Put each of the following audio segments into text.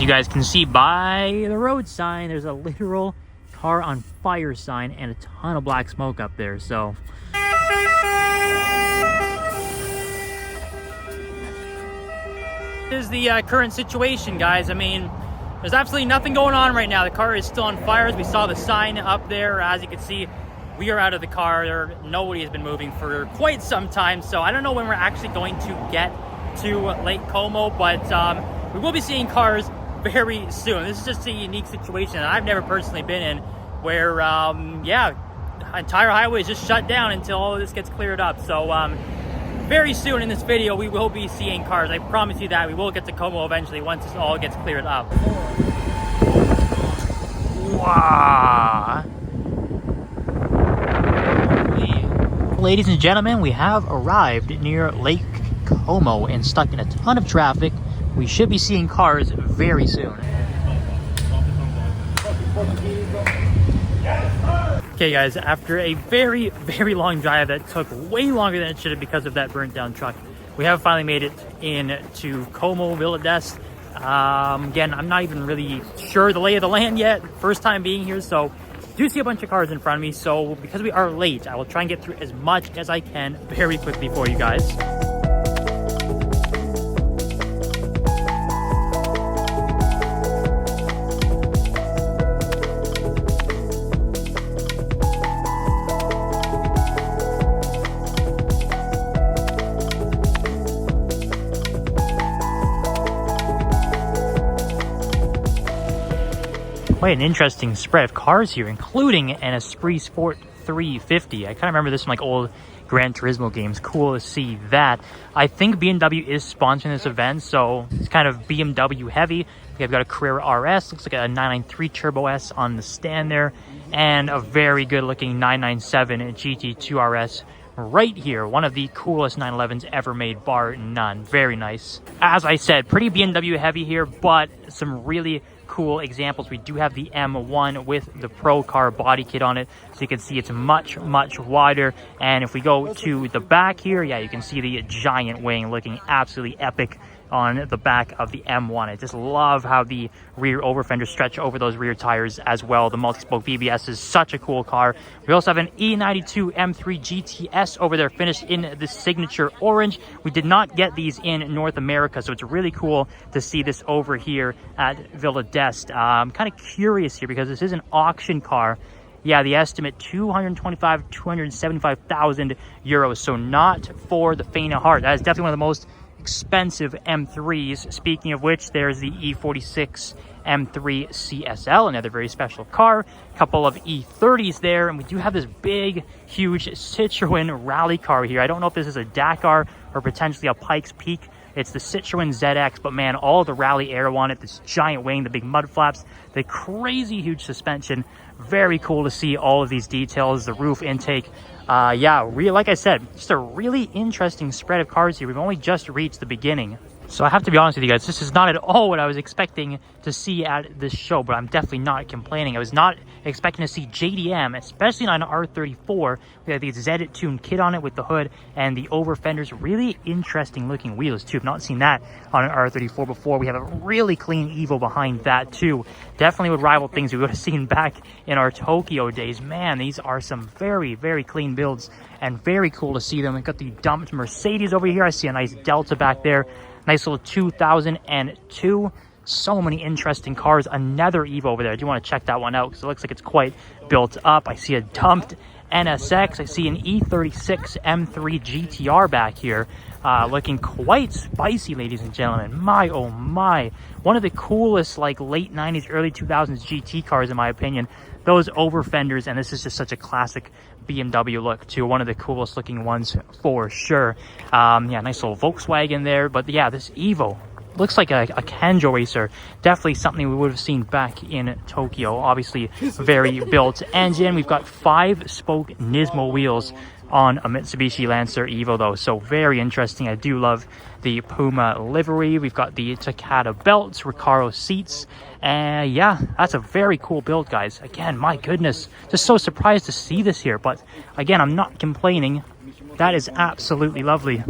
you guys can see by the road sign, there's a literal car on fire sign and a ton of black smoke up there. So this is the current situation, guys. I mean, there's absolutely nothing going on right now. The car is still on fire. As we saw the sign up there, as you can see, we are out of the car. Nobody has been moving for quite some time, so I don't know when we're actually going to get to Lake Como, but we will be seeing cars very soon. This is just a unique situation that I've never personally been in, where yeah, entire highway is just shut down until all of this gets cleared up. So very soon in this video we will be seeing cars. I promise you that. We will get to Como eventually once this all gets cleared up. Wow. Ladies and gentlemen, we have arrived near Lake Como and stuck in a ton of traffic. We should be seeing cars very soon. Okay guys, after a very long drive that took way longer than it should have because of that burnt down truck, we have finally made it into Como Villa d'Este. Again, I'm not even really sure the lay of the land yet. First time being here, so do see a bunch of cars in front of me. So because we are late, I will try and get through as much as I can very quickly for you guys. Quite an interesting spread of cars here, including an Esprit Sport 350. I kind of remember this from like old Gran Turismo games. Cool to see that. I think BMW is sponsoring this event, so it's kind of BMW heavy. We've got a Carrera RS, looks like a 993 Turbo S on the stand there, and a very good looking 997 GT2 RS right here. One of the coolest 911s ever made, bar none. Very nice. As I said, pretty BMW heavy here, but some really cool examples. We do have the M1 with the Pro Car body kit on it, so you can see it's much wider. And if we go to the back here, yeah, you can see the giant wing looking absolutely epic on the back of the M1. I just love how the rear over fenders stretch over those rear tires as well. The multi-spoke BBS is such a cool car. We also have an E92 M3 GTS over there, finished in the signature orange. We did not get these in North America, so it's really cool to see this over here at Villa d'Este. I'm kind of curious here because this is an auction car. Yeah, the estimate 275,000 euros, so not for the faint of heart. That is definitely one of the most expensive M3s. Speaking of which, there's the E46 M3 CSL, another very special car. A couple of E30s there, and we do have this big, huge Citroen rally car here. I don't know if this is a Dakar or potentially a Pikes Peak. It's the Citroen ZX, but man, all the rally aero on it, this giant wing, the big mud flaps, the crazy huge suspension. Very cool to see all of these details, the roof intake. Yeah, like I said, just a really interesting spread of cars here. We've only just reached the beginning. So I have to be honest with you guys, this is not at all what I was expecting to see at this show, but I'm definitely not complaining. I was not expecting to see JDM, especially on an R34. We have the Z-Tune kit on it with the hood and the over fenders. Really interesting looking wheels too. I've not seen that on an R34 before. We have a really clean Evo behind that too. Definitely would rival things we would have seen back in our Tokyo days. Man, these are some very clean builds and very cool to see them. We've got the dumped Mercedes over here. I see a nice Delta back there. Nice little 2002. So many interesting cars. Another Evo over there. I do want to check that one out because it looks like it's quite built up. I see a dumped NSX. I see an E36 M3 GTR back here. Looking quite spicy, ladies and gentlemen. My, oh my. One of the coolest, like, late 90s, early 2000s GT cars, in my opinion. Those over fenders, and this is just such a classic BMW look too. One of the coolest looking ones for sure. Yeah, nice little Volkswagen there. But yeah, this Evo looks like a Kenjo racer. Definitely something we would have seen back in Tokyo. Obviously, very built engine. We've got 5-spoke Nismo wheels on a Mitsubishi Lancer Evo though, so very interesting. I do love the Puma livery. We've got the Takata belts, Recaro seats, and yeah, that's a very cool build, guys. Again, my goodness, just so surprised to see this here, but again, I'm not complaining. That is absolutely lovely.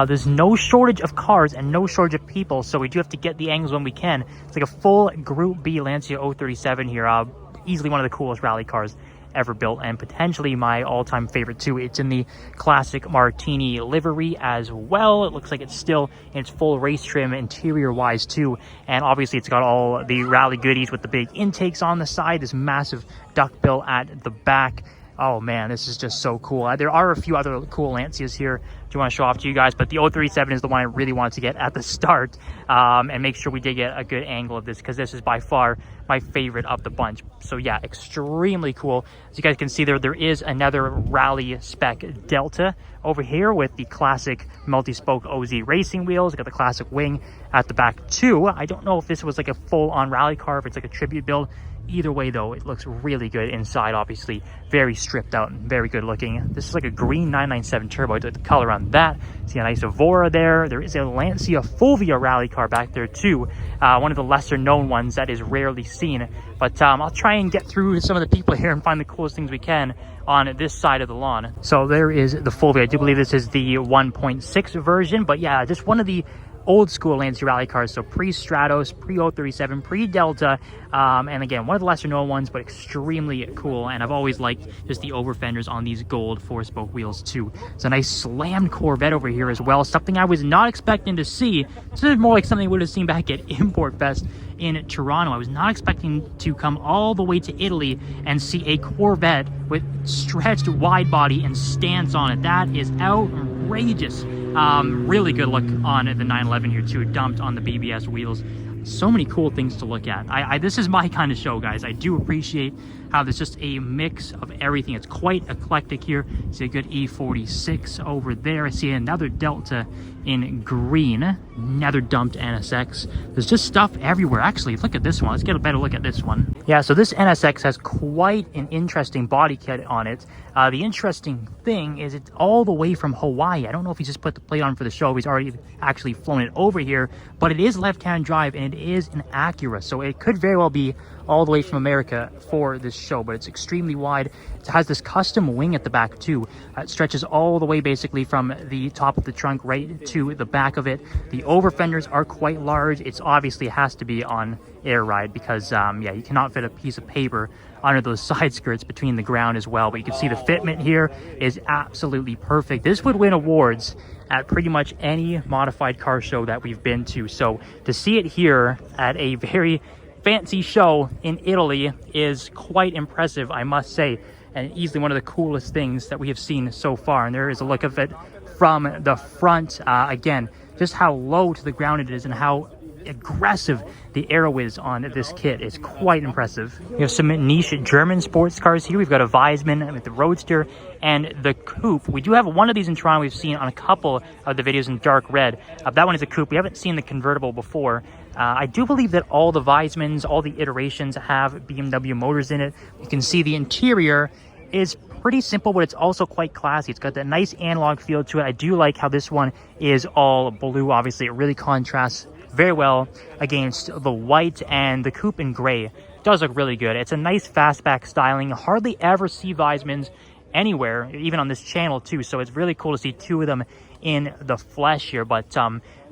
There's no shortage of cars and no shortage of people, so we do have to get the angles when we can. It's like a full Group B Lancia 037 here. Easily one of the coolest rally cars ever built, and potentially my all-time favorite too. It's in the classic Martini livery as well. It looks like it's still in its full race trim interior wise too, and obviously it's got all the rally goodies with the big intakes on the side, this massive duckbill at the back. Oh man, this is just so cool. There are a few other cool Lancias here do want to show off to you guys, but the 037 is the one I really wanted to get at the start, and make sure we did get a good angle of this, because this is by far my favorite of the bunch. So yeah, extremely cool. As you guys can see there is another rally spec Delta over here with the classic multi-spoke OZ racing wheels. Got the classic wing at the back too. I don't know if this was like a full-on rally car, if it's like a tribute build. Either way though, it looks really good inside. Obviously very stripped out and very good looking. This is like a green 997 turbo. I like the color on that. See a nice Evora there. There is a Lancia Fulvia rally car back there too, one of the lesser known ones that is rarely seen. But I'll try and get through some of the people here and find the coolest things we can on this side of the lawn. So there is the Fulvia. I do believe this is the 1.6 version, but yeah, just one of the old school Lancia rally cars, so pre-Stratos, pre-037, pre-Delta, and again, one of the lesser known ones, but extremely cool. And I've always liked just the over fenders on these gold 4-spoke wheels too. It's a nice slammed Corvette over here as well, something I was not expecting to see. This is more like something we would have seen back at Import Fest in Toronto. I was not expecting to come all the way to Italy and see a Corvette with stretched wide body and stance on it. That is outrageous. Really good look on the 911 here too, dumped on the BBS wheels. So many cool things to look at. This is my kind of show, guys. I do appreciate how there's just a mix of everything. It's quite eclectic here. See a good E46 over there. I see another Delta in green, another dumped NSX. There's just stuff everywhere. Actually, look at this one. Let's get a better look at this one. Yeah, so this NSX has quite an interesting body kit on it. The interesting thing is it's all the way from Hawaii. I don't know if he just put the plate on for the show. He's already actually flown it over here, but it is left-hand drive and it is an Acura, so it could very well be all the way from America for this show. But it's extremely wide. It has this custom wing at the back too. It stretches all the way basically from the top of the trunk right to the back of it. The over fenders are quite large. It's obviously has to be on air ride because yeah, you cannot fit a piece of paper under those side skirts between the ground as well. But you can see the fitment here is absolutely perfect. This would win awards at pretty much any modified car show that we've been to. So to see it here at a very fancy show in Italy is quite impressive, I must say, and easily one of the coolest things that we have seen so far. And there is a look of it from the front. Again, just how low to the ground it is and how aggressive the aero is on this kit is quite impressive. We have some niche German sports cars here. We've got a Weissman with the Roadster and the Coupe. We do have one of these in Toronto we've seen on a couple of the videos in dark red. That one is a Coupe. We haven't seen the convertible before. I do believe that all the Weissmans, all the iterations have BMW motors in it. You can see the interior is pretty simple, but it's also quite classy. It's got that nice analog feel to it. I do like how this one is all blue. Obviously, it really contrasts very well against the white, and the Coupe in gray does look really good. It's a nice fastback styling. Hardly ever see Weissmans anywhere, even on this channel too, so it's really cool to see two of them in the flesh here. But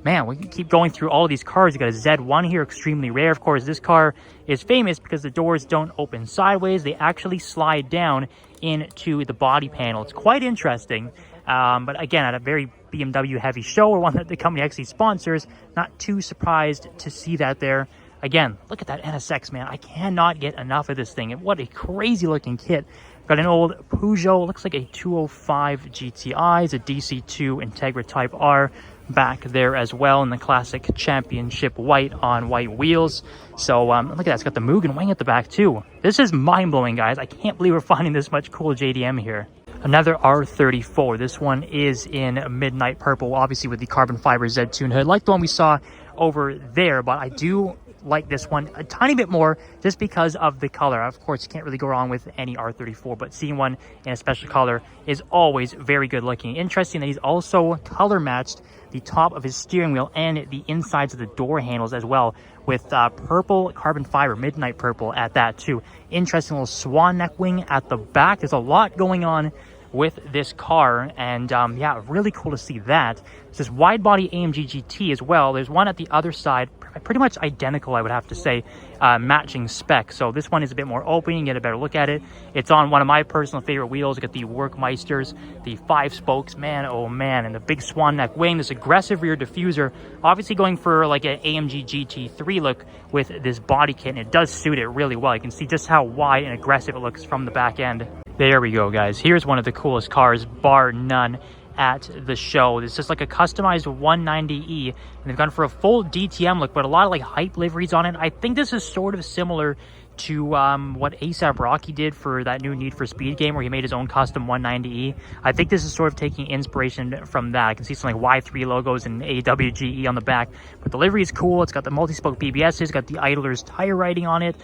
man, we can keep going through all of these cars. You got a Z1 here, extremely rare. Of course, this car is famous because the doors don't open sideways. They actually slide down into the body panel. It's quite interesting. But again, at a very BMW heavy show, or one that the company actually sponsors, not too surprised to see that there. Again, look at that NSX, man. I cannot get enough of this thing. And what a crazy looking kit. Got an old Peugeot, looks like a 205 GTI. It's a DC2 Integra Type R back there as well, in the classic championship white on white wheels. So look at that, it's got the Mugen wing at the back too. This is mind-blowing, guys. I can't believe we're finding this much cool JDM here. Another R34. This one is in midnight purple, obviously with the carbon fiber Z-Tune hood, like the one we saw over there. But I do like this one a tiny bit more just because of the color. Of course, you can't really go wrong with any R34, but seeing one in a special color is always very good looking. Interesting that he's also color matched the top of his steering wheel and the insides of the door handles as well, with purple carbon fiber, midnight purple at that too. Interesting little swan neck wing at the back. There's a lot going on with this car, and yeah, really cool to see that. This wide body AMG GT as well. There's one at the other side, pretty much identical, I would have to say, matching spec. So this one is a bit more open, you can get a better look at it. It's on one of my personal favorite wheels. You got the Workmeisters, the 5 spokes, man, oh man, and the big swan neck wing, this aggressive rear diffuser, obviously going for like an AMG GT3 look with this body kit, and it does suit it really well. You can see just how wide and aggressive it looks from the back end. There we go, guys. Here's one of the coolest cars, bar none, at the show. This is like a customized 190E, and they've gone for a full DTM look, but a lot of like hype liveries on it. I think this is sort of similar to what ASAP Rocky did for that new Need for Speed game, where he made his own custom 190E. I think this is sort of taking inspiration from that. I can see some like Y3 logos and AWGE on the back, but the livery is cool. It's got the multi-spoke BBSs, it's got the Idler's tire writing on it.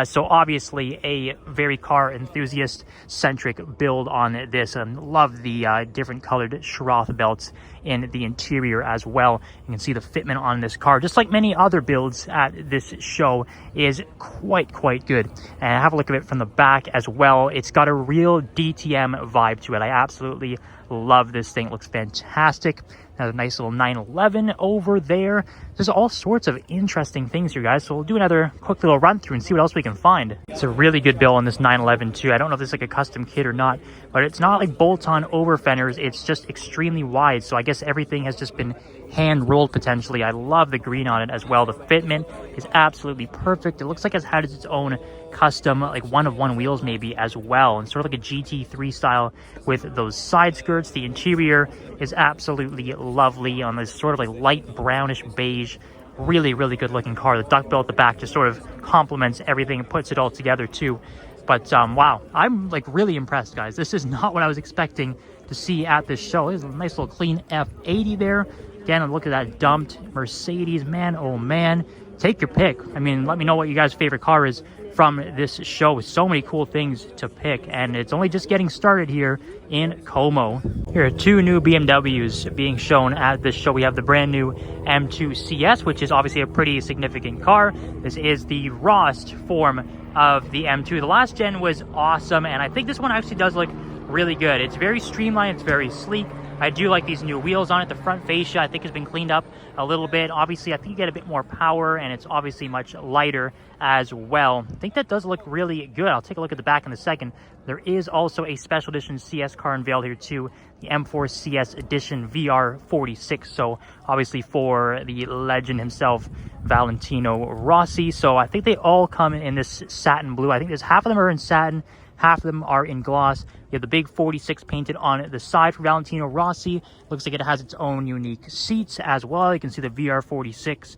So obviously a very car enthusiast centric build on this, and love the different colored Schroth belts in the interior as well. You can see the fitment on this car, just like many other builds at this show, is quite good. And have a look at it from the back as well. It's got a real DTM vibe to it. I absolutely love this thing. It looks fantastic. Has a nice little 911 over there. There's all sorts of interesting things here, guys. So we'll do another quick little run through and see what else we can find. It's a really good build on this 911 too. I don't know if this is like a custom kit or not, but it's not like bolt-on over fenders. It's just extremely wide. So I guess everything has just been hand rolled potentially. I love the green on it as well. The fitment is absolutely perfect. It looks like it has its own custom like one-of-one wheels maybe as well, and sort of like a GT3 style with those side skirts. The interior is absolutely lovely on this sort of like light brownish beige. Really good looking car. The duckbill at the back just sort of complements everything and puts it all together too. But wow, I'm like really impressed, guys. This is not what I was expecting to see at this show. There's a nice little clean F80 there. Again, look at that dumped Mercedes, man, oh man. Take your pick. I mean, let me know what you guys' favorite car is from this show. So many cool things to pick, and it's only just getting started here in Como. Here are 2 new BMWs being shown at this show. We have the brand new M2 CS, which is obviously a pretty significant car. This is the rawest form of the M2. The last gen was awesome, and I think this one actually does look really good. It's very streamlined, it's very sleek. I do like these new wheels on it. The front fascia, I think, has been cleaned up a little bit. Obviously, I think you get a bit more power, and it's obviously much lighter as well. I think that does look really good. I'll take a look at the back in a second. There is also a special edition CS car unveiled here too, the M4 CS Edition VR46. So obviously for the legend himself, Valentino Rossi. So I think they all come in this satin blue. I think there's half of them are in satin, half of them are in gloss. You have the big 46 painted on the side for Valentino Rossi. Looks like it has its own unique seats as well. You can see the VR46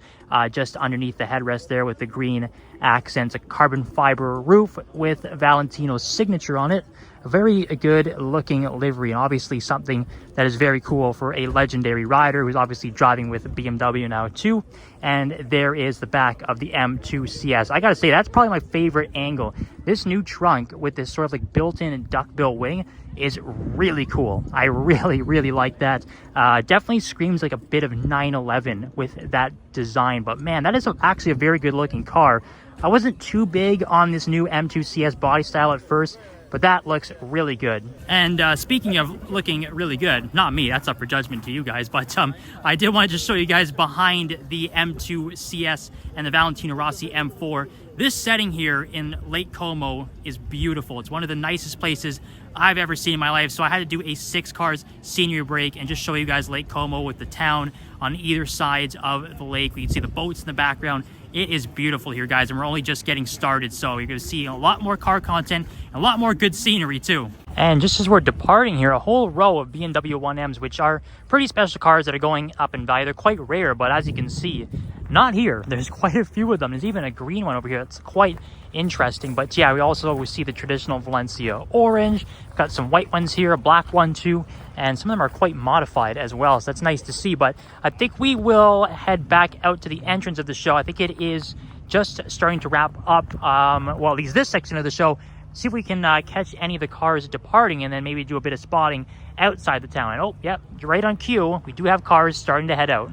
just underneath the headrest there with the green accents. A carbon fiber roof with Valentino's signature on it. A very good looking livery, and obviously something that is very cool for a legendary rider who's obviously driving with BMW now too. And there is the back of the M2 CS. I gotta say, that's probably my favorite angle. This new trunk with this sort of like built-in duckbill wing is really cool. I really like that. Definitely screams like a bit of 911 with that design, but man, that is actually a very good looking car. I wasn't too big on this new M2 CS body style at first, but that looks really good. And speaking of looking really good, not me, that's up for judgment to you guys, but I did want to just show you guys behind the M2 CS and the Valentino Rossi M4. This setting here in Lake Como is beautiful. It's one of the nicest places I've ever seen in my life. So I had to do a 6 cars scenery break and just show you guys Lake Como with the town on either sides of the lake. We can see the boats in the background. It is beautiful here, guys, and we're only just getting started, so you're going to see a lot more car content and a lot more good scenery too. And just as we're departing here, a whole row of BMW 1Ms, which are pretty special cars that are going up in value. They're quite rare, but as you can see, not here. There's quite a few of them. There's even a green one over here. It's quite interesting. But yeah, we see the traditional Valencia orange. We've got some white ones here, a black one too, and some of them are quite modified as well, so that's nice to see. But I think we will head back out to the entrance of the show. I think it is just starting to wrap up, well, at least this section of the show. See if we can catch any of the cars departing, and then maybe do a bit of spotting outside the town. And oh, yep, you're right on cue. We do have cars starting to head out.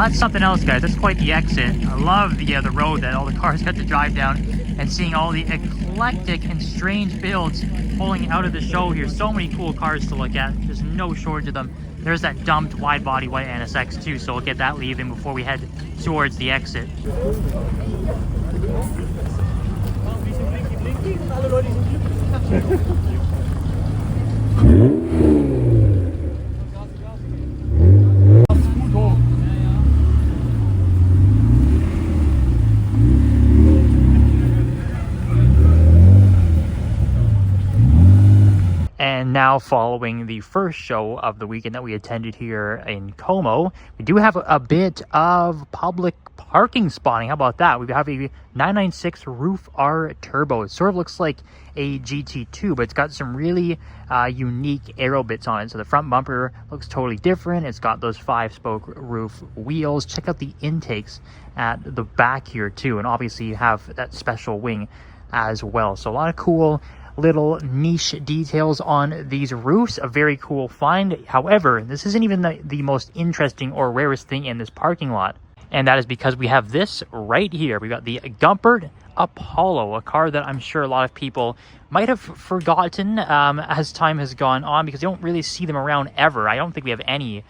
that's something else, guys. That's quite the exit. I love the road that all the cars got to drive down, and seeing all the eclectic and strange builds pulling out of the show here. So many cool cars to look at. There's no shortage of them. There's that dumped wide-body white NSX too, so we'll get that leaving before we head towards the exit. And now, following the first show of the weekend that we attended here in Como, we do have a bit of public parking spotting. How about that? We have a 996 Roof R Turbo. It sort of looks like a GT2, but it's got some really unique aero bits on it. So the front bumper looks totally different. It's got those 5-spoke roof wheels. Check out the intakes at the back here too, and obviously you have that special wing as well. So a lot of cool little niche details on these roofs. A very cool find. However, this isn't even the most interesting or rarest thing in this parking lot, and that is because we have this right here. We got the Gumpert Apollo, a car that I'm sure a lot of people might have forgotten as time has gone on, because you don't really see them around ever. I don't think we have any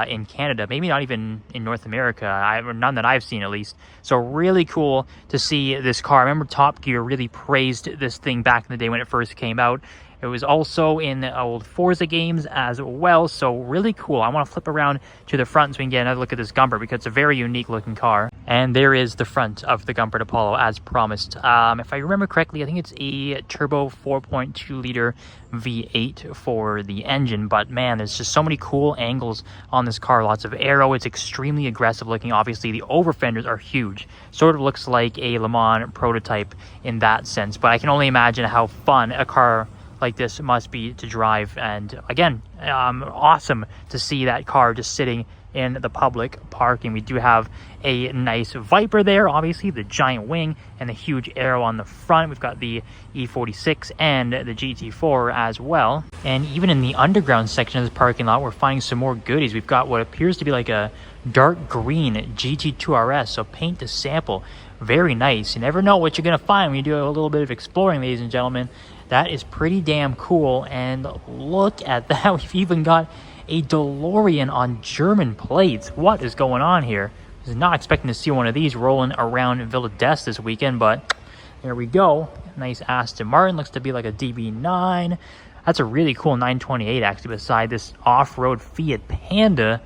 in Canada, maybe not even in North America, none that I've seen at least. So really cool to see this car. I remember Top Gear really praised this thing back in the day when it first came out. It was also in the old Forza games as well, so really cool. I want to flip around to the front so we can get another look at this Gumpert, because it's a very unique looking car. And there is the front of the Gumpert Apollo as promised. If I remember correctly, I think it's a turbo 4.2 liter V8 for the engine, but man, there's just so many cool angles on this car. Lots of aero. It's extremely aggressive looking. Obviously the over fenders are huge, sort of looks like a Le Mans prototype in that sense, but I can only imagine how fun a car like this must be to drive. And again, awesome to see that car just sitting in the public parking. We do have a nice Viper there, obviously the giant wing and the huge aero on the front. We've got the E46 and the GT4 as well. And even in the underground section of this parking lot, we're finding some more goodies. We've got what appears to be like a dark green GT2 RS, so paint to sample. Very nice. You never know what you're gonna find when you do a little bit of exploring, ladies and gentlemen. That is pretty damn cool. And look at that, we've even got a DeLorean on German plates. What is going on here? I was not expecting to see one of these rolling around Villa d'Este this weekend, but there we go. Nice Aston Martin, looks to be like a DB9. That's a really cool 928 actually, beside this off-road Fiat Panda.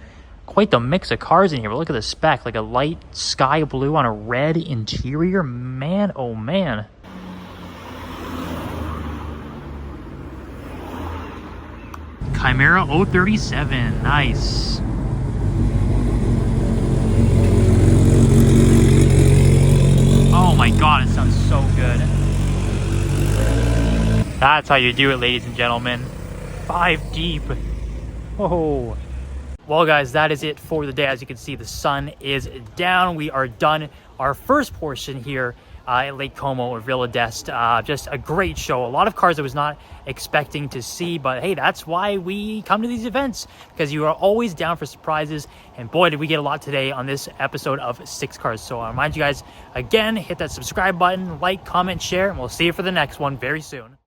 Quite the mix of cars in here, but look at the spec, like a light sky blue on a red interior. Man, oh man. Chimera 037, nice. Oh my god, it sounds so good. That's how you do it, ladies and gentlemen. 5 deep. Whoa. Well guys, that is it for the day. As you can see, the sun is down. We are done our first portion here at Lake Como or Villa d'Este. Just a great show. A lot of cars I was not expecting to see, but hey, that's why we come to these events, because you are always down for surprises. And boy, did we get a lot today on this episode of 6 Cars. So I remind you guys again, hit that subscribe button, like, comment, share, and we'll see you for the next one very soon.